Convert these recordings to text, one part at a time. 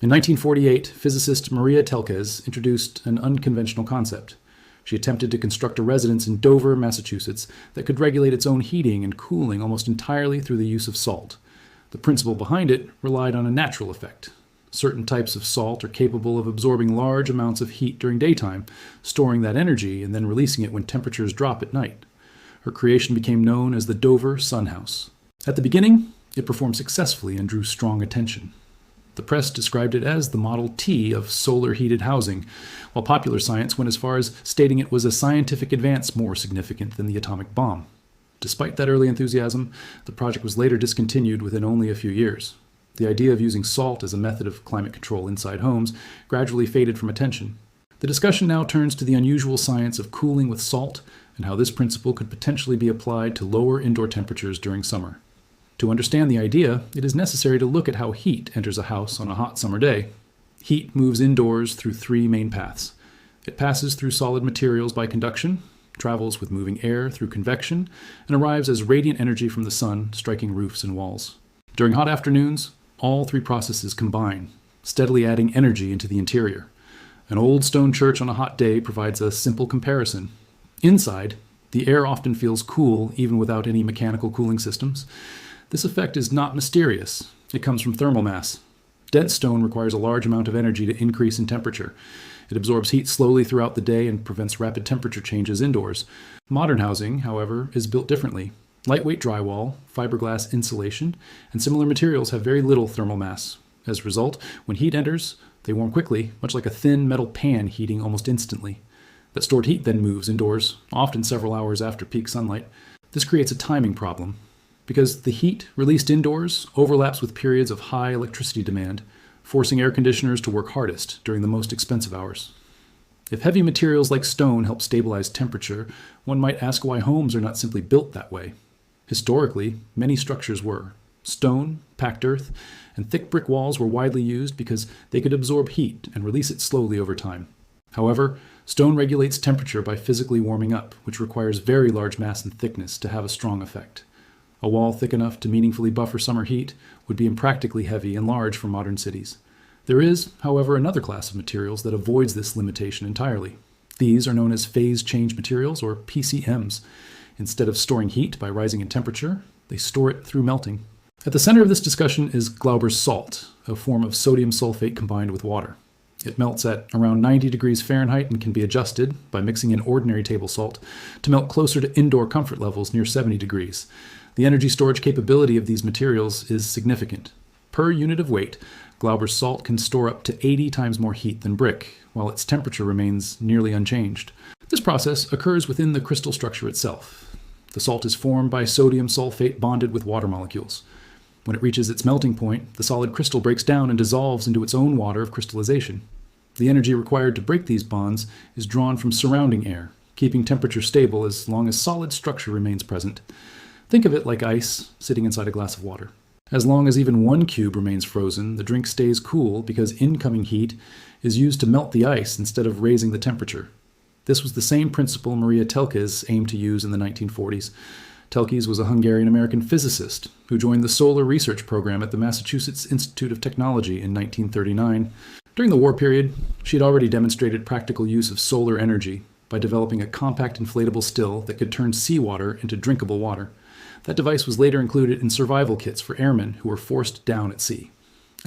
In 1948, physicist Maria Telkes introduced an unconventional concept. She attempted to construct a residence in Dover, Massachusetts, that could regulate its own heating and cooling almost entirely through the use of salt. The principle behind it relied on a natural effect. Certain types of salt are capable of absorbing large amounts of heat during daytime, storing that energy and then releasing it when temperatures drop at night. Her creation became known as the Dover Sun House. At the beginning, it performed successfully and drew strong attention. The press described it as the Model T of solar-heated housing, while popular science went as far as stating it was a scientific advance more significant than the atomic bomb. Despite that early enthusiasm, the project was later discontinued within only a few years. The idea of using salt as a method of climate control inside homes gradually faded from attention. The discussion now turns to the unusual science of cooling with salt and how this principle could potentially be applied to lower indoor temperatures during summer. To understand the idea, it is necessary to look at how heat enters a house on a hot summer day. Heat moves indoors through three main paths. It passes through solid materials by conduction, travels with moving air through convection, and arrives as radiant energy from the sun striking roofs and walls. During hot afternoons, all three processes combine, steadily adding energy into the interior. An old stone church on a hot day provides a simple comparison. Inside, the air often feels cool even without any mechanical cooling systems. This effect is not mysterious. It comes from thermal mass. Dead stone requires a large amount of energy to increase in temperature. It absorbs heat slowly throughout the day and prevents rapid temperature changes indoors. Modern housing, however, is built differently. Lightweight drywall, fiberglass insulation, and similar materials have very little thermal mass. As a result, when heat enters, they warm quickly, much like a thin metal pan heating almost instantly. That stored heat then moves indoors, often several hours after peak sunlight. This creates a timing problem. Because the heat released indoors overlaps with periods of high electricity demand, forcing air conditioners to work hardest during the most expensive hours. If heavy materials like stone help stabilize temperature, one might ask why homes are not simply built that way. Historically, many structures were. Stone, packed earth, and thick brick walls were widely used because they could absorb heat and release it slowly over time. However, stone regulates temperature by physically warming up, which requires very large mass and thickness to have a strong effect. A wall thick enough to meaningfully buffer summer heat would be impractically heavy and large for modern cities. There is, however, another class of materials that avoids this limitation entirely. These are known as phase change materials, or PCMs. Instead of storing heat by rising in temperature, they store it through melting. At the center of this discussion is Glauber's salt, a form of sodium sulfate combined with water. It melts at around 90 degrees Fahrenheit and can be adjusted, by mixing in ordinary table salt, to melt closer to indoor comfort levels near 70 degrees. The energy storage capability of these materials is significant. Per unit of weight, Glauber's salt can store up to 80 times more heat than brick, while its temperature remains nearly unchanged. This process occurs within the crystal structure itself. The salt is formed by sodium sulfate bonded with water molecules. When it reaches its melting point, the solid crystal breaks down and dissolves into its own water of crystallization. The energy required to break these bonds is drawn from surrounding air, keeping temperature stable as long as solid structure remains present. Think of it like ice sitting inside a glass of water. As long as even one cube remains frozen, the drink stays cool because incoming heat is used to melt the ice instead of raising the temperature. This was the same principle Maria Telkes aimed to use in the 1940s. Telkes was a Hungarian-American physicist who joined the solar research program at the Massachusetts Institute of Technology in 1939. During the war period, she had already demonstrated practical use of solar energy by developing a compact inflatable still that could turn seawater into drinkable water. That device was later included in survival kits for airmen who were forced down at sea.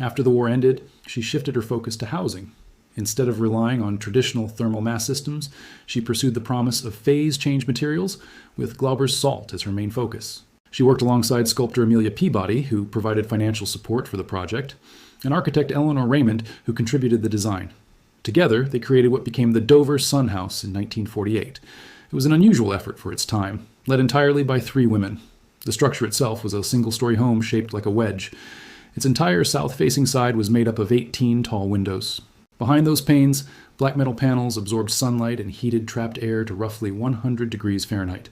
After the war ended, she shifted her focus to housing. Instead of relying on traditional thermal mass systems, she pursued the promise of phase change materials with Glauber's salt as her main focus. She worked alongside sculptor Amelia Peabody, who provided financial support for the project, and architect Eleanor Raymond, who contributed the design. Together, they created what became the Dover Sun House in 1948. It was an unusual effort for its time, led entirely by 3 women. The structure itself was a single-story home shaped like a wedge. Its entire south-facing side was made up of 18 tall windows. Behind those panes, black metal panels absorbed sunlight and heated trapped air to roughly 100 degrees Fahrenheit.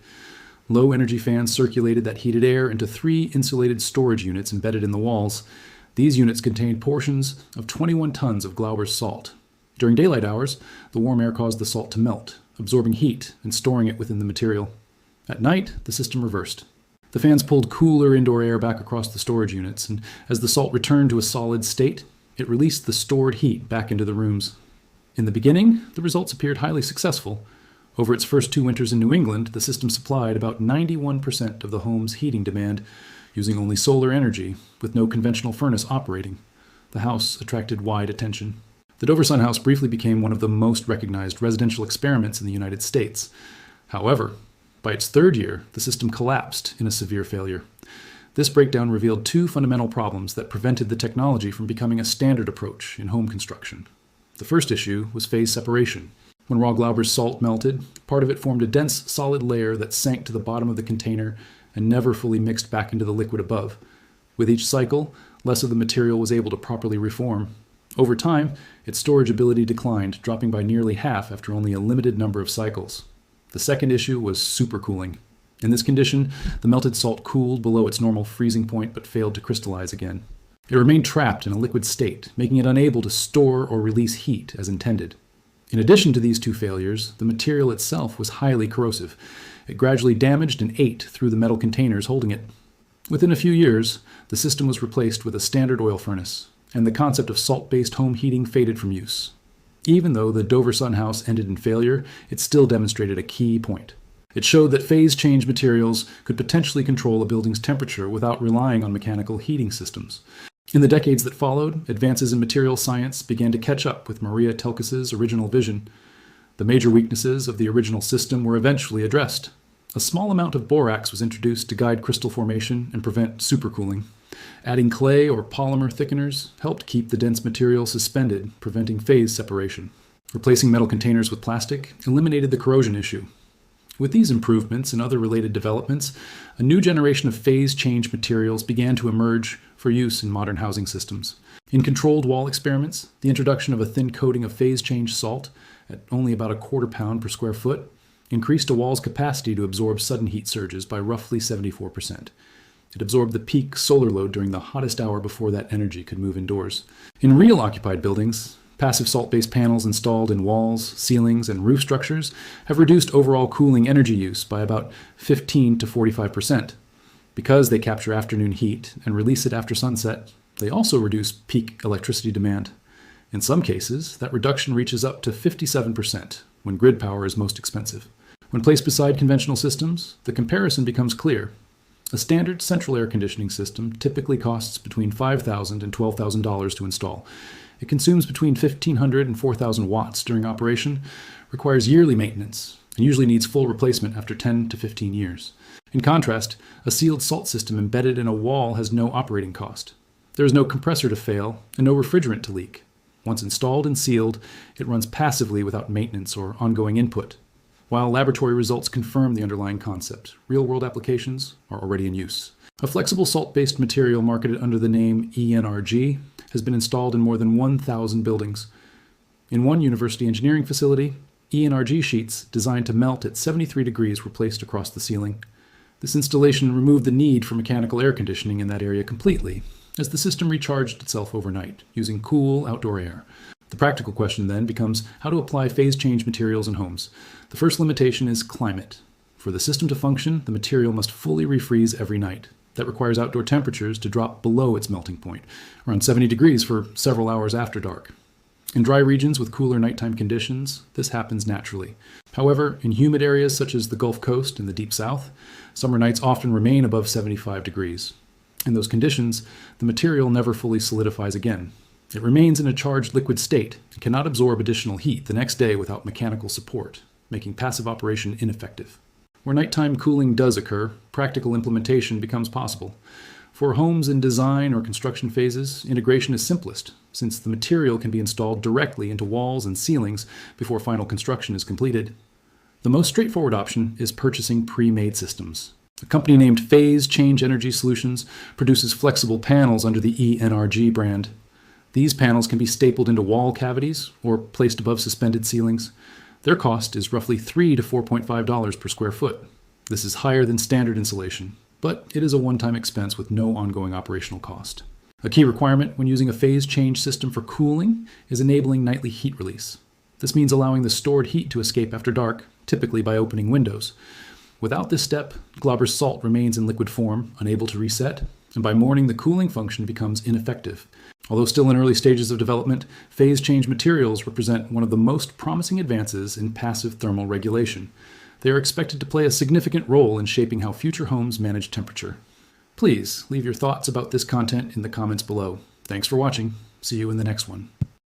Low-energy fans circulated that heated air into 3 insulated storage units embedded in the walls. These units contained portions of 21 tons of Glauber's salt. During daylight hours, the warm air caused the salt to melt, absorbing heat and storing it within the material. At night, the system reversed. The fans pulled cooler indoor air back across the storage units, and as the salt returned to a solid state, It released the stored heat back into the rooms. In the beginning, the results appeared highly successful. Over its first 2 winters in New England, the system supplied about 91% of the home's heating demand, using only solar energy, with no conventional furnace operating. The house attracted wide attention. The Dover Sun House briefly became one of the most recognized residential experiments in the United States. However, by its 3rd year, the system collapsed in a severe failure. This breakdown revealed 2 fundamental problems that prevented the technology from becoming a standard approach in home construction. The first issue was phase separation. When raw Glauber's salt melted, part of it formed a dense, solid layer that sank to the bottom of the container and never fully mixed back into the liquid above. With each cycle, less of the material was able to properly reform. Over time, its storage ability declined, dropping by nearly half after only a limited number of cycles. The second issue was supercooling. In this condition, the melted salt cooled below its normal freezing point but failed to crystallize again. It remained trapped in a liquid state, making it unable to store or release heat as intended. In addition to these 2 failures, the material itself was highly corrosive. It gradually damaged and ate through the metal containers holding it. Within a few years, the system was replaced with a standard oil furnace, and the concept of salt-based home heating faded from use. Even though the Dover Sun House ended in failure, it still demonstrated a key point. It showed that phase change materials could potentially control a building's temperature without relying on mechanical heating systems. In the decades that followed, advances in material science began to catch up with Maria Telkes's original vision. The major weaknesses of the original system were eventually addressed. A small amount of borax was introduced to guide crystal formation and prevent supercooling. Adding clay or polymer thickeners helped keep the dense material suspended, preventing phase separation. Replacing metal containers with plastic eliminated the corrosion issue. With these improvements and other related developments, a new generation of phase change materials began to emerge for use in modern housing systems. In controlled wall experiments, the introduction of a thin coating of phase change salt, at only about a quarter pound per square foot, increased a wall's capacity to absorb sudden heat surges by roughly 74%. It absorbed the peak solar load during the hottest hour before that energy could move indoors. In real occupied buildings, passive salt-based panels installed in walls, ceilings, and roof structures have reduced overall cooling energy use by about 15 to 45%. Because they capture afternoon heat and release it after sunset, they also reduce peak electricity demand. In some cases, that reduction reaches up to 57% when grid power is most expensive. When placed beside conventional systems, the comparison becomes clear. A standard central air conditioning system typically costs between $5,000 and $12,000 to install. It consumes between 1,500 and 4,000 watts during operation, requires yearly maintenance, and usually needs full replacement after 10 to 15 years. In contrast, a sealed salt system embedded in a wall has no operating cost. There is no compressor to fail and no refrigerant to leak. Once installed and sealed, it runs passively without maintenance or ongoing input. While laboratory results confirm the underlying concept, real-world applications are already in use. A flexible salt-based material marketed under the name ENRG has been installed in more than 1,000 buildings. In one university engineering facility, ENRG sheets designed to melt at 73 degrees were placed across the ceiling. This installation removed the need for mechanical air conditioning in that area completely, as the system recharged itself overnight, using cool outdoor air. The practical question then becomes how to apply phase change materials in homes. The first limitation is climate. For the system to function, the material must fully refreeze every night. That requires outdoor temperatures to drop below its melting point, around 70 degrees for several hours after dark. In dry regions with cooler nighttime conditions, this happens naturally. However, in humid areas such as the Gulf Coast and the Deep South, summer nights often remain above 75 degrees. In those conditions, the material never fully solidifies again. It remains in a charged liquid state and cannot absorb additional heat the next day without mechanical support, making passive operation ineffective. Where nighttime cooling does occur, practical implementation becomes possible. For homes in design or construction phases, integration is simplest, since the material can be installed directly into walls and ceilings before final construction is completed. The most straightforward option is purchasing pre-made systems. A company named Phase Change Energy Solutions produces flexible panels under the ENRG brand. These panels can be stapled into wall cavities or placed above suspended ceilings. Their cost is roughly $3 to $4.5 per square foot. This is higher than standard insulation, but it is a one-time expense with no ongoing operational cost. A key requirement when using a phase change system for cooling is enabling nightly heat release. This means allowing the stored heat to escape after dark, typically by opening windows. Without this step, Glauber's salt remains in liquid form, unable to reset, and by morning the cooling function becomes ineffective. Although still in early stages of development, phase change materials represent one of the most promising advances in passive thermal regulation. They are expected to play a significant role in shaping how future homes manage temperature. Please leave your thoughts about this content in the comments below. Thanks for watching. See you in the next one.